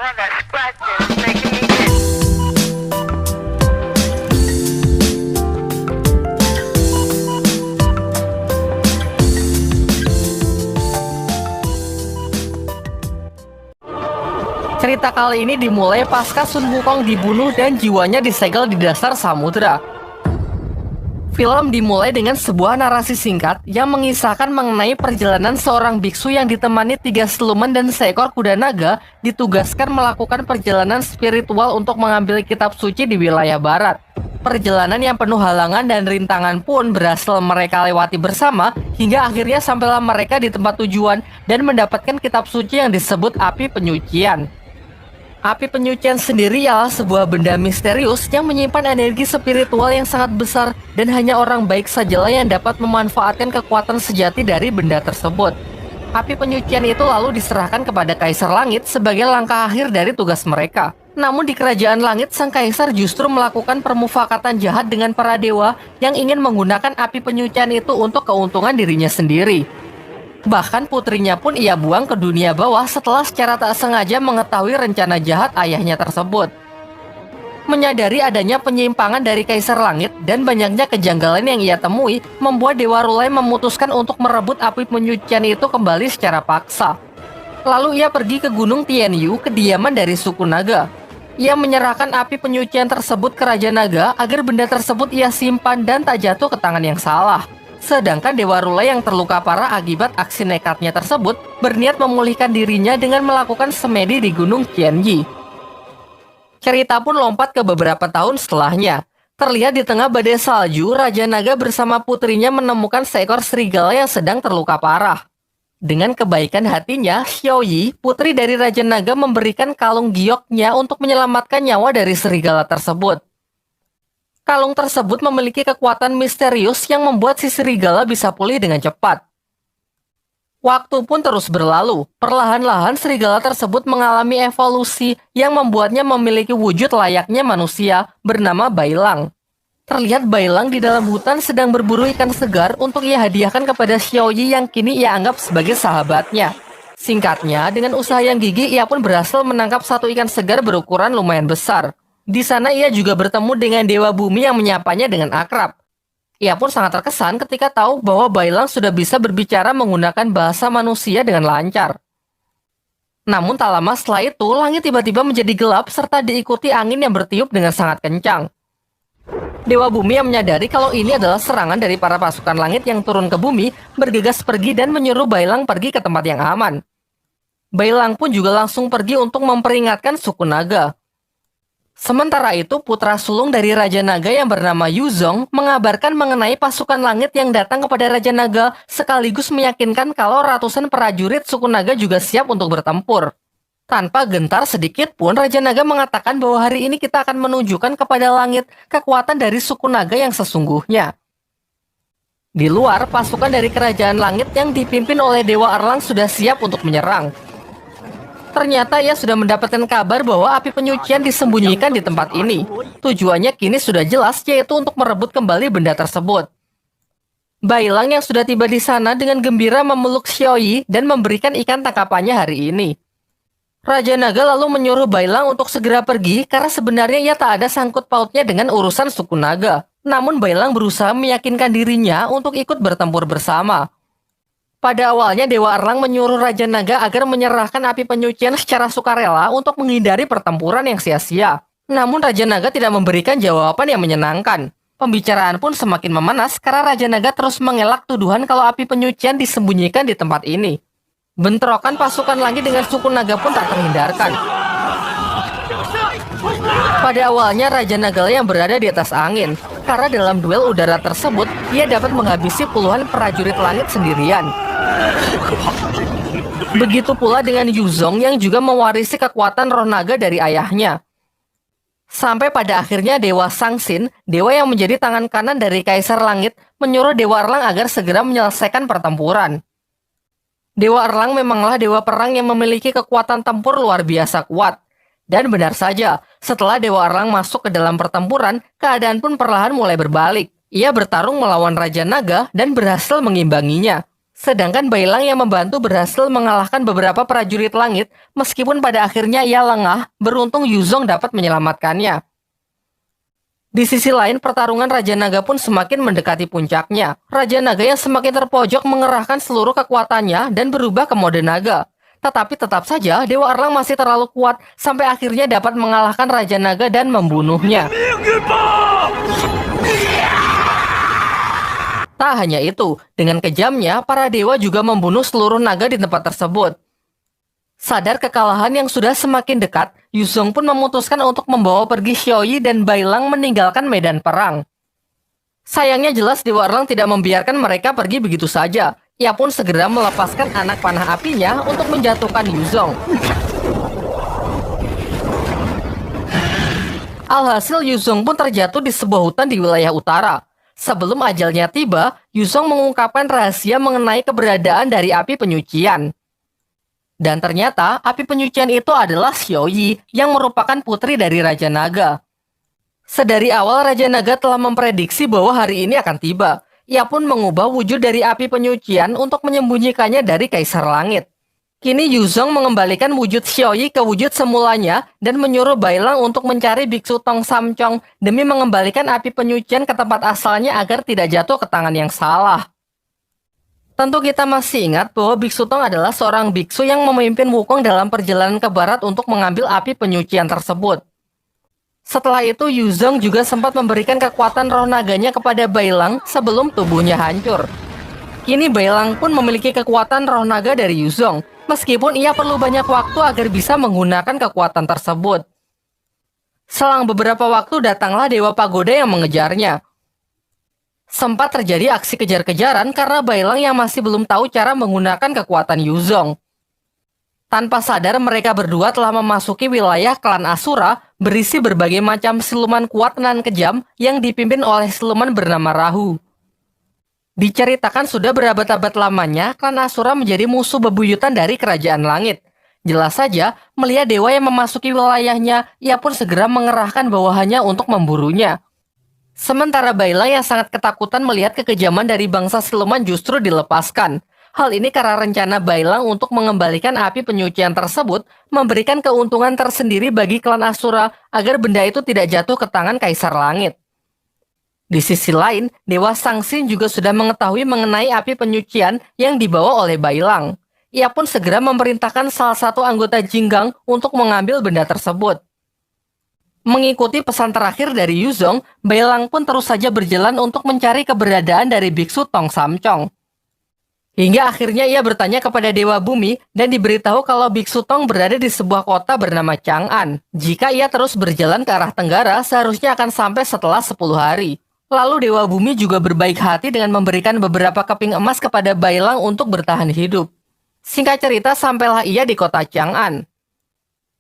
all that scratching is making me itch. Cerita kali ini dimulai pasca Sun Wukong dibunuh dan jiwanya disegel di dasar samudera. Film dimulai dengan sebuah narasi singkat yang mengisahkan mengenai perjalanan seorang biksu yang ditemani 3 siluman dan seekor kuda naga ditugaskan melakukan perjalanan spiritual untuk mengambil kitab suci di wilayah barat. Perjalanan yang penuh halangan dan rintangan pun berhasil mereka lewati bersama hingga akhirnya sampailah mereka di tempat tujuan dan mendapatkan kitab suci yang disebut api penyucian. Api penyucian sendiri ialah sebuah benda misterius yang menyimpan energi spiritual yang sangat besar dan hanya orang baik sajalah yang dapat memanfaatkan kekuatan sejati dari benda tersebut. Api penyucian itu lalu diserahkan kepada Kaisar Langit sebagai langkah akhir dari tugas mereka. Namun di Kerajaan Langit, sang Kaisar justru melakukan permufakatan jahat dengan para dewa yang ingin menggunakan api penyucian itu untuk keuntungan dirinya sendiri. Bahkan putrinya pun ia buang ke dunia bawah setelah secara tak sengaja mengetahui rencana jahat ayahnya tersebut. Menyadari adanya penyimpangan dari Kaisar Langit dan banyaknya kejanggalan yang ia temui, membuat Dewa Rulai memutuskan untuk merebut api penyucian itu kembali secara paksa. Lalu ia pergi ke Gunung Tianyu, kediaman dari suku naga. Ia menyerahkan api penyucian tersebut ke Raja Naga agar benda tersebut ia simpan dan tak jatuh ke tangan yang salah. Sedangkan Dewa Rulai yang terluka parah akibat aksi nekatnya tersebut berniat memulihkan dirinya dengan melakukan semedi di Gunung Qianyi. Cerita pun lompat ke beberapa tahun setelahnya. Terlihat di tengah badai salju, Raja Naga bersama putrinya menemukan seekor serigala yang sedang terluka parah. Dengan kebaikan hatinya, Xiaoyi, putri dari Raja Naga, memberikan kalung gioknya untuk menyelamatkan nyawa dari serigala tersebut. Kalung tersebut memiliki kekuatan misterius yang membuat si serigala bisa pulih dengan cepat. Waktu pun terus berlalu. Perlahan-lahan serigala tersebut mengalami evolusi yang membuatnya memiliki wujud layaknya manusia bernama Bailang. Terlihat Bailang di dalam hutan sedang berburu ikan segar untuk ia hadiahkan kepada Xiaoyi yang kini ia anggap sebagai sahabatnya. Singkatnya, dengan usaha yang gigih ia pun berhasil menangkap satu ikan segar berukuran lumayan besar. Di sana ia juga bertemu dengan Dewa Bumi yang menyapanya dengan akrab. Ia pun sangat terkesan ketika tahu bahwa Bailang sudah bisa berbicara menggunakan bahasa manusia dengan lancar. Namun tak lama setelah itu, langit tiba-tiba menjadi gelap serta diikuti angin yang bertiup dengan sangat kencang. Dewa Bumi yang menyadari kalau ini adalah serangan dari para pasukan langit yang turun ke bumi, bergegas pergi dan menyuruh Bailang pergi ke tempat yang aman. Bailang pun juga langsung pergi untuk memperingatkan suku naga. Sementara itu, putra sulung dari Raja Naga yang bernama Yuzong mengabarkan mengenai pasukan langit yang datang kepada Raja Naga sekaligus meyakinkan kalau ratusan prajurit suku naga juga siap untuk bertempur. Tanpa gentar sedikit pun, Raja Naga mengatakan bahwa hari ini kita akan menunjukkan kepada langit kekuatan dari suku naga yang sesungguhnya. Di luar, pasukan dari Kerajaan Langit yang dipimpin oleh Dewa Erlang sudah siap untuk menyerang. Ternyata ia sudah mendapatkan kabar bahwa api penyucian disembunyikan di tempat ini. Tujuannya kini sudah jelas, yaitu untuk merebut kembali benda tersebut. Bailang yang sudah tiba di sana dengan gembira memeluk Xiaoyi dan memberikan ikan tangkapannya hari ini. Raja Naga lalu menyuruh Bailang untuk segera pergi karena sebenarnya ia tak ada sangkut pautnya dengan urusan suku naga. Namun Bailang berusaha meyakinkan dirinya untuk ikut bertempur bersama. Pada awalnya Dewa Erlang menyuruh Raja Naga agar menyerahkan api penyucian secara sukarela untuk menghindari pertempuran yang sia-sia. Namun Raja Naga tidak memberikan jawaban yang menyenangkan. Pembicaraan pun semakin memanas karena Raja Naga terus mengelak tuduhan kalau api penyucian disembunyikan di tempat ini. Bentrokan pasukan langit dengan suku naga pun tak terhindarkan. Pada awalnya Raja Naga yang berada di atas angin, karena dalam duel udara tersebut ia dapat menghabisi puluhan prajurit langit sendirian. Begitu pula dengan Yuzong yang juga mewarisi kekuatan roh naga dari ayahnya. Sampai pada akhirnya Dewa Sangsin, dewa yang menjadi tangan kanan dari Kaisar Langit, menyuruh Dewa Erlang agar segera menyelesaikan pertempuran. Dewa Erlang memanglah dewa perang yang memiliki kekuatan tempur luar biasa kuat. Dan benar saja, setelah Dewa Erlang masuk ke dalam pertempuran, keadaan pun perlahan mulai berbalik. Ia bertarung melawan Raja Naga dan berhasil mengimbanginya. Sedangkan Bailang yang membantu berhasil mengalahkan beberapa prajurit langit, meskipun pada akhirnya ia lengah, beruntung Yuzong dapat menyelamatkannya. Di sisi lain, pertarungan Raja Naga pun semakin mendekati puncaknya. Raja Naga yang semakin terpojok mengerahkan seluruh kekuatannya dan berubah ke mode naga. Tetapi tetap saja, Dewa Erlang masih terlalu kuat sampai akhirnya dapat mengalahkan Raja Naga dan membunuhnya. Tak hanya itu, dengan kejamnya, para dewa juga membunuh seluruh naga di tempat tersebut. Sadar kekalahan yang sudah semakin dekat, Yuzong pun memutuskan untuk membawa pergi Xiaoyi dan Bailang meninggalkan medan perang. Sayangnya jelas Dewa Erlang tidak membiarkan mereka pergi begitu saja. Ia pun segera melepaskan anak panah apinya untuk menjatuhkan Yuzong. Alhasil Yuzong pun terjatuh di sebuah hutan di wilayah utara. Sebelum ajalnya tiba, Yuzong mengungkapkan rahasia mengenai keberadaan dari api penyucian. Dan ternyata, api penyucian itu adalah Xiaoyi yang merupakan putri dari Raja Naga. Sedari awal, Raja Naga telah memprediksi bahwa hari ini akan tiba. Ia pun mengubah wujud dari api penyucian untuk menyembunyikannya dari Kaisar Langit. Kini Yuzong mengembalikan wujud Xiaoyi ke wujud semulanya dan menyuruh Bailang untuk mencari Biksu Tong Samcong demi mengembalikan api penyucian ke tempat asalnya agar tidak jatuh ke tangan yang salah. Tentu kita masih ingat bahwa Biksu Tong adalah seorang biksu yang memimpin Wukong dalam perjalanan ke barat untuk mengambil api penyucian tersebut. Setelah itu, Yuzong juga sempat memberikan kekuatan roh naganya kepada Bailang sebelum tubuhnya hancur. Kini Bailang pun memiliki kekuatan roh naga dari Yuzong, meskipun ia perlu banyak waktu agar bisa menggunakan kekuatan tersebut. Selang beberapa waktu datanglah Dewa Pagoda yang mengejarnya. Sempat terjadi aksi kejar-kejaran karena Bailang yang masih belum tahu cara menggunakan kekuatan Yuzong. Tanpa sadar mereka berdua telah memasuki wilayah klan Asura berisi berbagai macam siluman kuat dan kejam yang dipimpin oleh siluman bernama Rahu. Diceritakan sudah berabad-abad lamanya, klan Asura menjadi musuh bebuyutan dari kerajaan langit. Jelas saja, melihat dewa yang memasuki wilayahnya, ia pun segera mengerahkan bawahannya untuk memburunya. Sementara Bailang yang sangat ketakutan melihat kekejaman dari bangsa siluman justru dilepaskan. Hal ini karena rencana Bailang untuk mengembalikan api penyucian tersebut memberikan keuntungan tersendiri bagi klan Asura agar benda itu tidak jatuh ke tangan Kaisar Langit. Di sisi lain, Dewa Sangsin juga sudah mengetahui mengenai api penyucian yang dibawa oleh Bailang. Ia pun segera memerintahkan salah satu anggota Jinggang untuk mengambil benda tersebut. Mengikuti pesan terakhir dari Yuzong, Bailang pun terus saja berjalan untuk mencari keberadaan dari Biksu Tong Samcong. Hingga akhirnya ia bertanya kepada Dewa Bumi dan diberitahu kalau Biksu Tong berada di sebuah kota bernama Chang'an. Jika ia terus berjalan ke arah tenggara, seharusnya akan sampai setelah 10 hari. Lalu Dewa Bumi juga berbaik hati dengan memberikan beberapa keping emas kepada Bailang untuk bertahan hidup. Singkat cerita, sampailah ia di kota Chang'an.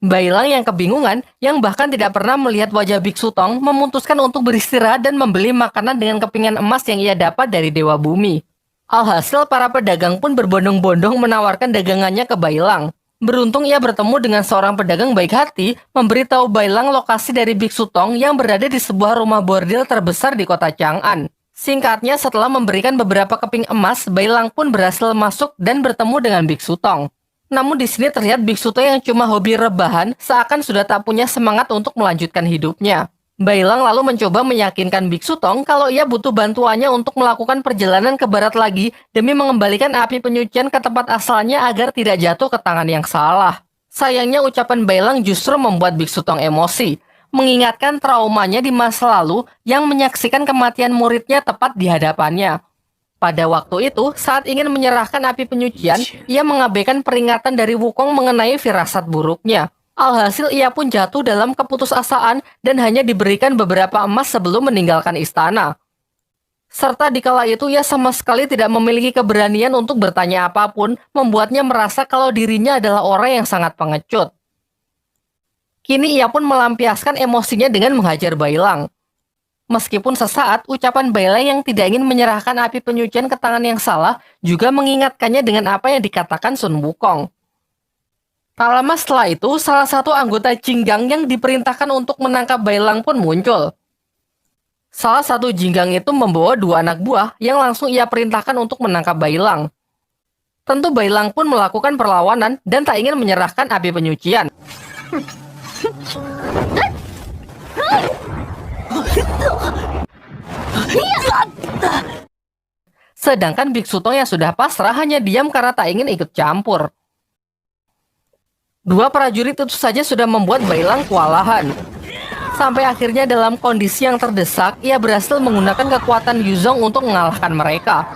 Bailang yang kebingungan, yang bahkan tidak pernah melihat wajah Biksu Tong, memutuskan untuk beristirahat dan membeli makanan dengan kepingan emas yang ia dapat dari Dewa Bumi. Alhasil, para pedagang pun berbondong-bondong menawarkan dagangannya ke Bailang. Beruntung ia bertemu dengan seorang pedagang baik hati, memberitahu Bailang lokasi dari Biksu Tong yang berada di sebuah rumah bordil terbesar di kota Chang'an. Singkatnya, setelah memberikan beberapa keping emas, Bailang pun berhasil masuk dan bertemu dengan Biksu Tong. Namun di sini terlihat Biksu Tong yang cuma hobi rebahan, seakan sudah tak punya semangat untuk melanjutkan hidupnya. Bailang lalu mencoba meyakinkan Biksu Tong kalau ia butuh bantuannya untuk melakukan perjalanan ke barat lagi demi mengembalikan api penyucian ke tempat asalnya agar tidak jatuh ke tangan yang salah. Sayangnya ucapan Bailang justru membuat Biksu Tong emosi, mengingatkan traumanya di masa lalu yang menyaksikan kematian muridnya tepat di hadapannya. Pada waktu itu, saat ingin menyerahkan api penyucian, ia mengabaikan peringatan dari Wukong mengenai firasat buruknya. Alhasil ia pun jatuh dalam keputusasaan dan hanya diberikan beberapa emas sebelum meninggalkan istana. Serta dikala itu ia sama sekali tidak memiliki keberanian untuk bertanya apapun, membuatnya merasa kalau dirinya adalah orang yang sangat pengecut. Kini ia pun melampiaskan emosinya dengan menghajar Bailang. Meskipun sesaat, ucapan Bailang yang tidak ingin menyerahkan api penyucian ke tangan yang salah juga mengingatkannya dengan apa yang dikatakan Sun Wukong. Tak lama setelah itu, salah satu anggota Jinggang yang diperintahkan untuk menangkap Bailang pun muncul. Salah satu Jinggang itu membawa 2 anak buah yang langsung ia perintahkan untuk menangkap Bailang. Tentu Bailang pun melakukan perlawanan dan tak ingin menyerahkan api penyucian. Sedangkan Biksu Tong yang sudah pasrah hanya diam karena tak ingin ikut campur. Dua prajurit itu saja sudah membuat Bailang kewalahan. Sampai akhirnya dalam kondisi yang terdesak, ia berhasil menggunakan kekuatan Yuzong untuk mengalahkan mereka.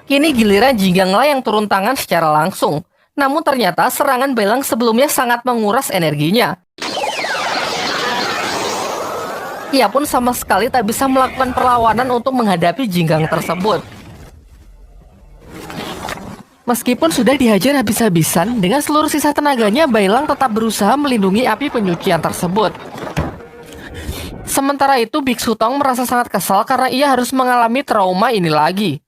Kini giliran Jingganglah yang turun tangan secara langsung. Namun ternyata serangan Bailang sebelumnya sangat menguras energinya. Ia pun sama sekali tak bisa melakukan perlawanan untuk menghadapi Jinggang tersebut. Meskipun sudah dihajar habis-habisan, dengan seluruh sisa tenaganya, Bailang tetap berusaha melindungi api penyucian tersebut. Sementara itu, Biksu Tong merasa sangat kesal karena ia harus mengalami trauma ini lagi.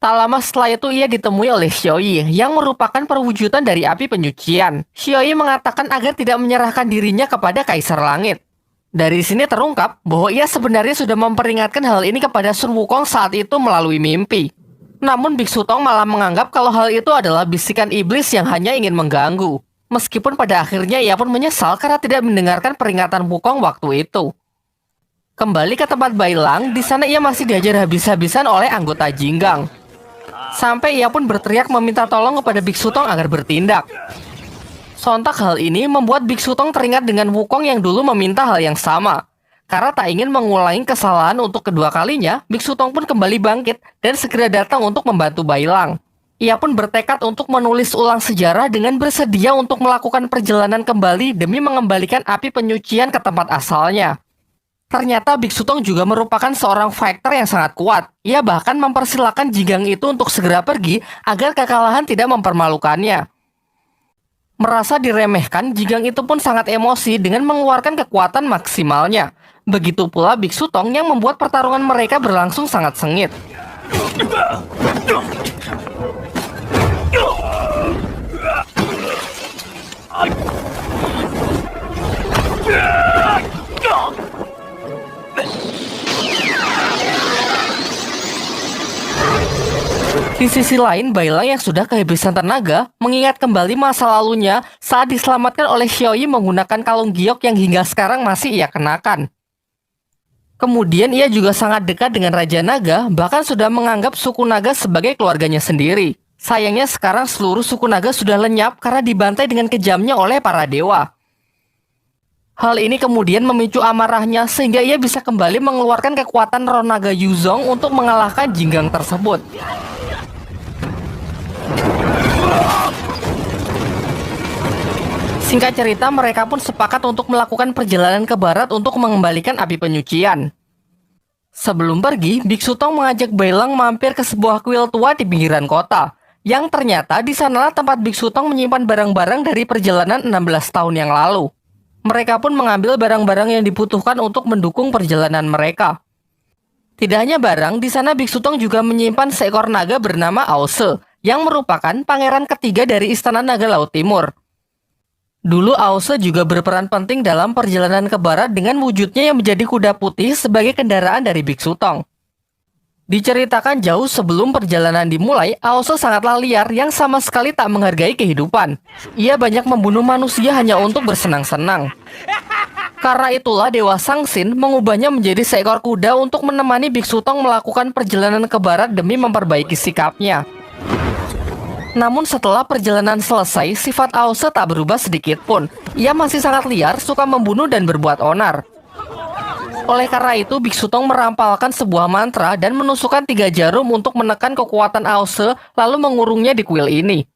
Tak lama setelah itu, ia ditemui oleh Xiaoyi, yang merupakan perwujudan dari api penyucian. Xiaoyi mengatakan agar tidak menyerahkan dirinya kepada Kaisar Langit. Dari sini terungkap bahwa ia sebenarnya sudah memperingatkan hal ini kepada Sun Wukong saat itu melalui mimpi. Namun Biksu Tong malah menganggap kalau hal itu adalah bisikan iblis yang hanya ingin mengganggu. Meskipun pada akhirnya ia pun menyesal karena tidak mendengarkan peringatan Wukong waktu itu. Kembali ke tempat Bailang, di sana ia masih diajar habis-habisan oleh anggota Jinggang. Sampai ia pun berteriak meminta tolong kepada Biksu Tong agar bertindak. Sontak hal ini membuat Biksu Tong teringat dengan Wukong yang dulu meminta hal yang sama. Karena tak ingin mengulangi kesalahan untuk kedua kalinya, Biksu Tong pun kembali bangkit dan segera datang untuk membantu Bailang. Ia pun bertekad untuk menulis ulang sejarah dengan bersedia untuk melakukan perjalanan kembali demi mengembalikan api penyucian ke tempat asalnya. Ternyata Biksu Tong juga merupakan seorang fighter yang sangat kuat. Ia bahkan mempersilahkan Jinggang itu untuk segera pergi agar kekalahan tidak mempermalukannya. Merasa diremehkan, Jinggang itu pun sangat emosi dengan mengeluarkan kekuatan maksimalnya. Begitu pula Biksu Tong yang membuat pertarungan mereka berlangsung sangat sengit. Di sisi lain, Bailang yang sudah kehabisan tenaga mengingat kembali masa lalunya saat diselamatkan oleh Xiaoyi menggunakan kalung giok yang hingga sekarang masih ia kenakan. Kemudian ia juga sangat dekat dengan Raja Naga, bahkan sudah menganggap suku Naga sebagai keluarganya sendiri. Sayangnya sekarang seluruh suku Naga sudah lenyap karena dibantai dengan kejamnya oleh para dewa. Hal ini kemudian memicu amarahnya sehingga ia bisa kembali mengeluarkan kekuatan roh naga Yuzong untuk mengalahkan Jinggang tersebut. Singkat cerita, mereka pun sepakat untuk melakukan perjalanan ke barat untuk mengembalikan api penyucian. Sebelum pergi, Biksu Tong mengajak Bailang mampir ke sebuah kuil tua di pinggiran kota. Yang ternyata di sanalah tempat Biksu Tong menyimpan barang-barang dari perjalanan 16 tahun yang lalu. Mereka pun mengambil barang-barang yang dibutuhkan untuk mendukung perjalanan mereka. Tidak hanya barang, di sana Biksu Tong juga menyimpan seekor naga bernama Aose, yang merupakan pangeran ketiga dari Istana Naga Laut Timur. Dulu Aose juga berperan penting dalam perjalanan ke barat dengan wujudnya yang menjadi kuda putih sebagai kendaraan dari Biksu Tong. Diceritakan jauh sebelum perjalanan dimulai, Aose sangatlah liar yang sama sekali tak menghargai kehidupan. Ia banyak membunuh manusia hanya untuk bersenang-senang. Karena itulah Dewa Sangsin mengubahnya menjadi seekor kuda untuk menemani Biksu Tong melakukan perjalanan ke barat demi memperbaiki sikapnya. Namun setelah perjalanan selesai, sifat Aose tak berubah sedikit pun. Ia masih sangat liar, suka membunuh dan berbuat onar. Oleh karena itu, Biksu Tong merampalkan sebuah mantra dan menusukkan 3 jarum untuk menekan kekuatan Aose, lalu mengurungnya di kuil ini.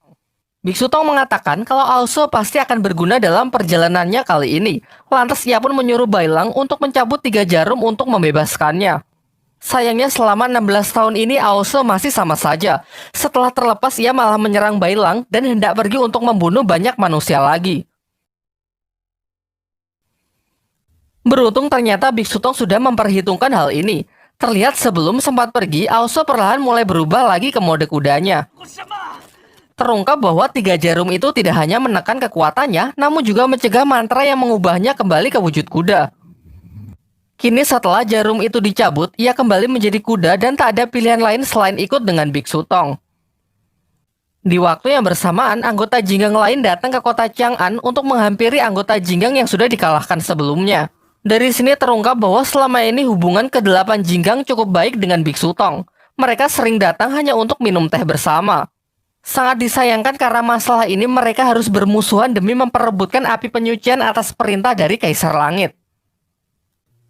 Biksu Tong mengatakan kalau Aose pasti akan berguna dalam perjalanannya kali ini. Lantas ia pun menyuruh Bailang untuk mencabut 3 jarum untuk membebaskannya. Sayangnya selama 16 tahun ini Aose masih sama saja. Setelah terlepas ia malah menyerang Bailang dan hendak pergi untuk membunuh banyak manusia lagi. Beruntung ternyata Biksu Tong sudah memperhitungkan hal ini. Terlihat sebelum sempat pergi, Aose perlahan mulai berubah lagi ke mode kudanya. Terungkap bahwa 3 jarum itu tidak hanya menekan kekuatannya, namun juga mencegah mantra yang mengubahnya kembali ke wujud kuda. Kini setelah jarum itu dicabut, ia kembali menjadi kuda dan tak ada pilihan lain selain ikut dengan Biksu Tong. Di waktu yang bersamaan, anggota Jinggang lain datang ke kota Chang'an untuk menghampiri anggota Jinggang yang sudah dikalahkan sebelumnya. Dari sini terungkap bahwa selama ini hubungan ke-8 Jinggang cukup baik dengan Biksu Tong. Mereka sering datang hanya untuk minum teh bersama. Sangat disayangkan karena masalah ini mereka harus bermusuhan demi memperebutkan api penyucian atas perintah dari Kaisar Langit.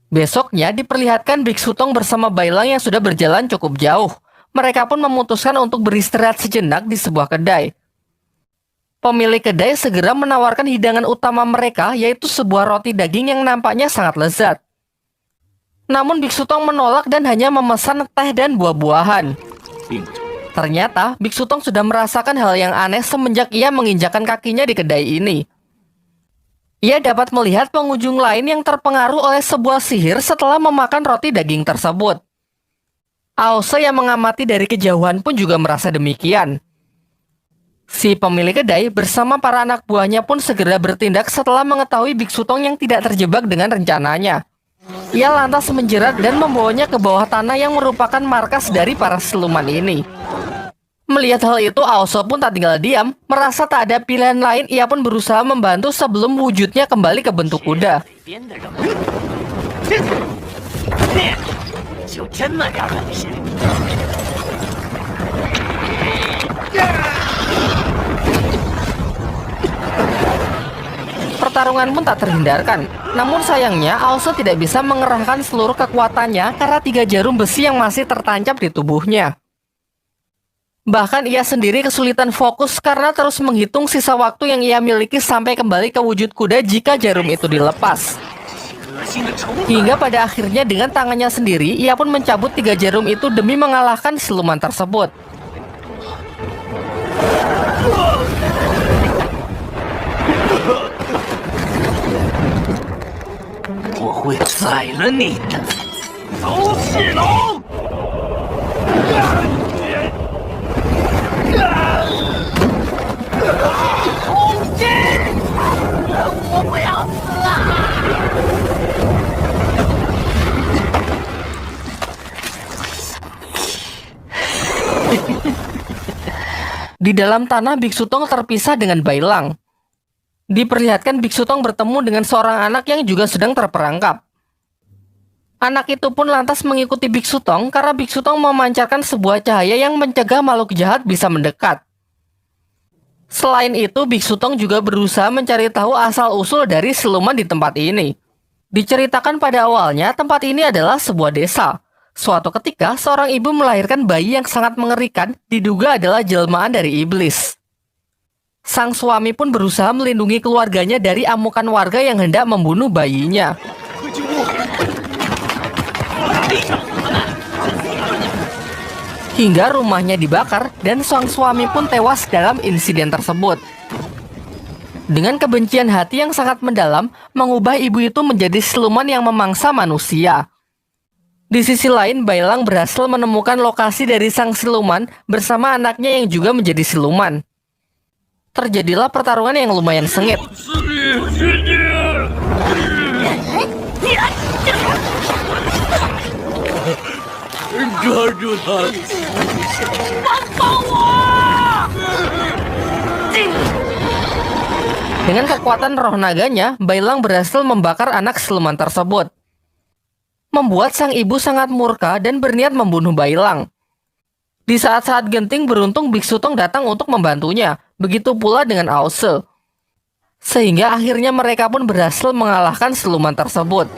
Besoknya diperlihatkan Biksu Tong bersama Bailang yang sudah berjalan cukup jauh. Mereka pun memutuskan untuk beristirahat sejenak di sebuah kedai. Pemilik kedai segera menawarkan hidangan utama mereka, yaitu sebuah roti daging yang nampaknya sangat lezat. Namun Biksu Tong menolak dan hanya memesan teh dan buah-buahan. Ternyata Biksu Tong sudah merasakan hal yang aneh semenjak ia menginjakan kakinya di kedai ini. Ia dapat melihat pengunjung lain yang terpengaruh oleh sebuah sihir setelah memakan roti daging tersebut. Aose yang mengamati dari kejauhan pun juga merasa demikian. Si pemilik kedai bersama para anak buahnya pun segera bertindak setelah mengetahui Biksu Tong yang tidak terjebak dengan rencananya. Ia lantas menjerat dan membawanya ke bawah tanah yang merupakan markas dari para siluman ini. Melihat hal itu, Aose pun tak tinggal diam. Merasa tak ada pilihan lain, ia pun berusaha membantu sebelum wujudnya kembali ke bentuk kuda. Pertarungan pun tak terhindarkan. Namun sayangnya, Aose tidak bisa mengerahkan seluruh kekuatannya karena 3 jarum besi yang masih tertancap di tubuhnya. Bahkan ia sendiri kesulitan fokus karena terus menghitung sisa waktu yang ia miliki sampai kembali ke wujud kuda jika jarum itu dilepas. Hingga pada akhirnya dengan tangannya sendiri, ia pun mencabut 3 jarum itu demi mengalahkan siluman tersebut. Di dalam tanah, Biksu Tong terpisah dengan Bailang. Diperlihatkan Biksu Tong bertemu dengan seorang anak yang juga sedang terperangkap. Anak itu pun lantas mengikuti Biksu Tong karena Biksu Tong memancarkan sebuah cahaya yang mencegah makhluk jahat bisa mendekat. Selain itu, Biksu Tong juga berusaha mencari tahu asal-usul dari siluman di tempat ini. Diceritakan pada awalnya, tempat ini adalah sebuah desa. Suatu ketika, seorang ibu melahirkan bayi yang sangat mengerikan, diduga adalah jelmaan dari iblis. Sang suami pun berusaha melindungi keluarganya dari amukan warga yang hendak membunuh bayinya. Hingga rumahnya dibakar dan sang suami pun tewas dalam insiden tersebut. Dengan kebencian hati yang sangat mendalam, mengubah ibu itu menjadi siluman yang memangsa manusia. Di sisi lain, Bailang berhasil menemukan lokasi dari sang siluman bersama anaknya yang juga menjadi siluman. Terjadilah pertarungan yang lumayan sengit. Dengan kekuatan roh naganya, Bailang berhasil membakar anak siluman tersebut. Membuat sang ibu sangat murka dan berniat membunuh Bailang. Di saat-saat genting beruntung Biksu Tong datang untuk membantunya, begitu pula dengan Aose. Sehingga akhirnya mereka pun berhasil mengalahkan siluman tersebut.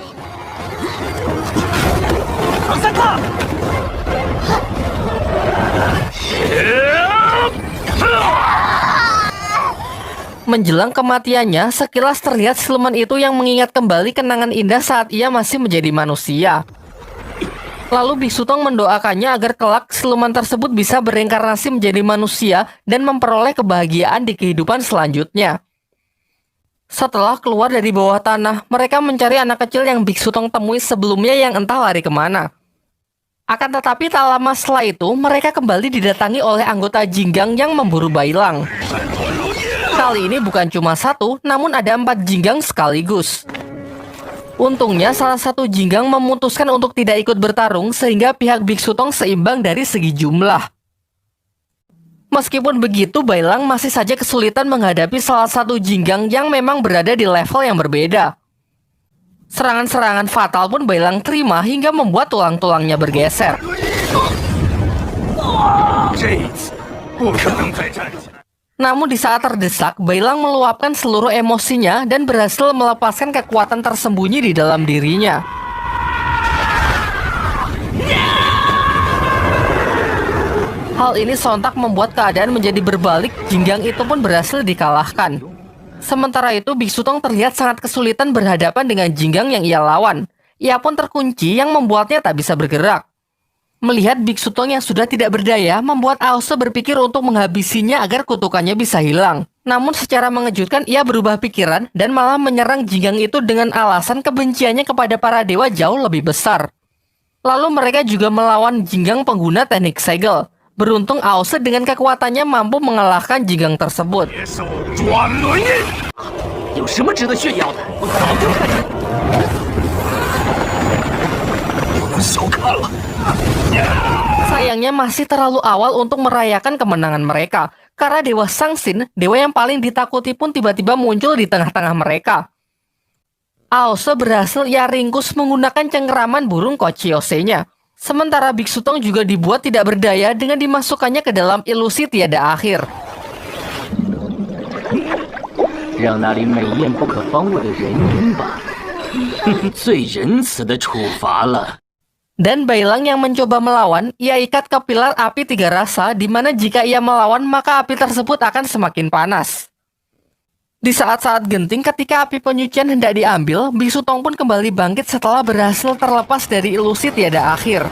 Menjelang kematiannya, sekilas terlihat siluman itu yang mengingat kembali kenangan indah saat ia masih menjadi manusia. Lalu Biksu Tong mendoakannya agar kelak siluman tersebut bisa bereinkarnasi menjadi manusia dan memperoleh kebahagiaan di kehidupan selanjutnya. Setelah keluar dari bawah tanah, mereka mencari anak kecil yang Biksu Tong temui sebelumnya yang entah lari kemana. Akan tetapi tak lama setelah itu, mereka kembali didatangi oleh anggota Jinggang yang memburu Bailang. Kali ini bukan cuma 1, namun ada 4 Jinggang sekaligus. Untungnya salah satu Jinggang memutuskan untuk tidak ikut bertarung sehingga pihak Biksu Tong seimbang dari segi jumlah. Meskipun begitu, Bailang masih saja kesulitan menghadapi salah satu jinggang yang memang berada di level yang berbeda. Serangan-serangan fatal pun Bailang terima hingga membuat tulang-tulangnya bergeser. Namun di saat terdesak, Bailang meluapkan seluruh emosinya dan berhasil melepaskan kekuatan tersembunyi di dalam dirinya. Hal ini sontak membuat keadaan menjadi berbalik, jinggang itu pun berhasil dikalahkan. Sementara itu, Biksu Tong terlihat sangat kesulitan berhadapan dengan jinggang yang ia lawan. Ia pun terkunci yang membuatnya tak bisa bergerak. Melihat Biksu Tong yang sudah tidak berdaya, membuat Aose berpikir untuk menghabisinya agar kutukannya bisa hilang. Namun secara mengejutkan, ia berubah pikiran dan malah menyerang jinggang itu dengan alasan kebenciannya kepada para dewa jauh lebih besar. Lalu mereka juga melawan jinggang pengguna teknik segel. Beruntung Aose dengan kekuatannya mampu mengalahkan jinggang tersebut. Sayangnya masih terlalu awal untuk merayakan kemenangan mereka, karena Dewa Sangsin, dewa yang paling ditakuti pun tiba-tiba muncul di tengah-tengah mereka. Aose berhasil ia ringkus menggunakan cengkeraman burung Kochiose-nya. Sementara Biksu Tong juga dibuat tidak berdaya dengan dimasukkannya ke dalam ilusi tiada akhir. Dan Bailang yang mencoba melawan, ia ikat ke pilar api tiga rasa, di mana jika ia melawan maka api tersebut akan semakin panas. Di saat-saat genting ketika api penyucian hendak diambil, Biksu Tong pun kembali bangkit setelah berhasil terlepas dari ilusi tiada akhir.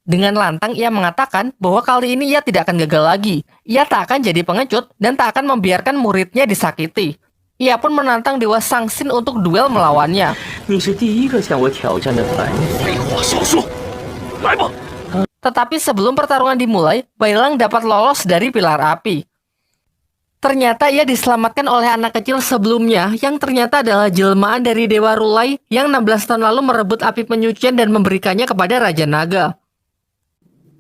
Dengan lantang ia mengatakan bahwa kali ini ia tidak akan gagal lagi. Ia tak akan jadi pengecut dan tak akan membiarkan muridnya disakiti. Ia pun menantang Dewa Sangsin untuk duel melawannya. Tetapi sebelum pertarungan dimulai, Bailang dapat lolos dari pilar api. Ternyata ia diselamatkan oleh anak kecil sebelumnya yang ternyata adalah jelmaan dari Dewa Rulai yang 16 tahun lalu merebut api penyucian dan memberikannya kepada Raja Naga.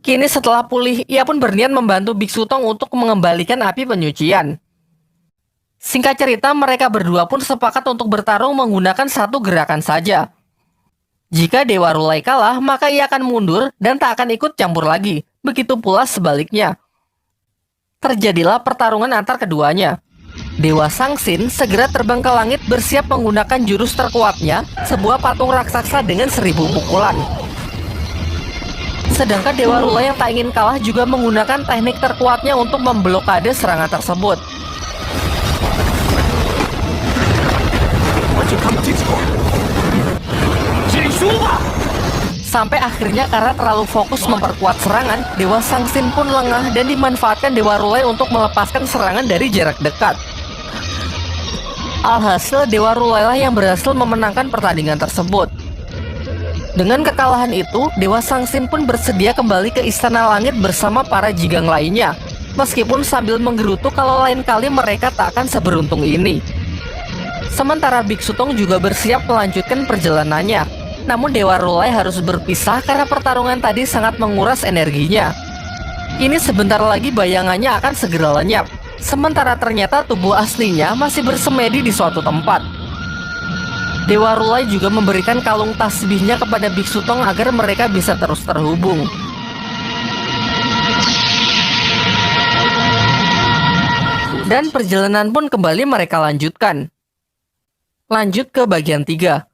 Kini setelah pulih, ia pun berniat membantu Biksu Tong untuk mengembalikan api penyucian. Singkat cerita, mereka berdua pun sepakat untuk bertarung menggunakan satu gerakan saja. Jika Dewa Rulai kalah, maka ia akan mundur dan tak akan ikut campur lagi. Begitu pula sebaliknya. Terjadilah pertarungan antar keduanya. Dewa Sangsin segera terbang ke langit bersiap menggunakan jurus terkuatnya, sebuah patung raksasa dengan 1000 pukulan. Sedangkan Dewa Rulai yang tak ingin kalah juga menggunakan teknik terkuatnya untuk memblokade serangan tersebut. Sampai akhirnya karena terlalu fokus memperkuat serangan, Dewa Sangsin pun lengah dan dimanfaatkan Dewa Rulai untuk melepaskan serangan dari jarak dekat. Alhasil Dewa Rulai lah yang berhasil memenangkan pertandingan tersebut. Dengan kekalahan itu, Dewa Sangsin pun bersedia kembali ke Istana Langit bersama para jinggang lainnya. Meskipun sambil menggerutu kalau lain kali mereka tak akan seberuntung ini. Sementara Biksu Tong juga bersiap melanjutkan perjalanannya. Namun Dewa Rulai harus berpisah karena pertarungan tadi sangat menguras energinya. Ini sebentar lagi bayangannya akan segera lenyap. Sementara ternyata tubuh aslinya masih bersemedi di suatu tempat. Dewa Rulai juga memberikan kalung tasbihnya kepada Biksu Tong agar mereka bisa terus terhubung. Dan perjalanan pun kembali mereka lanjutkan. Lanjut ke bagian 3.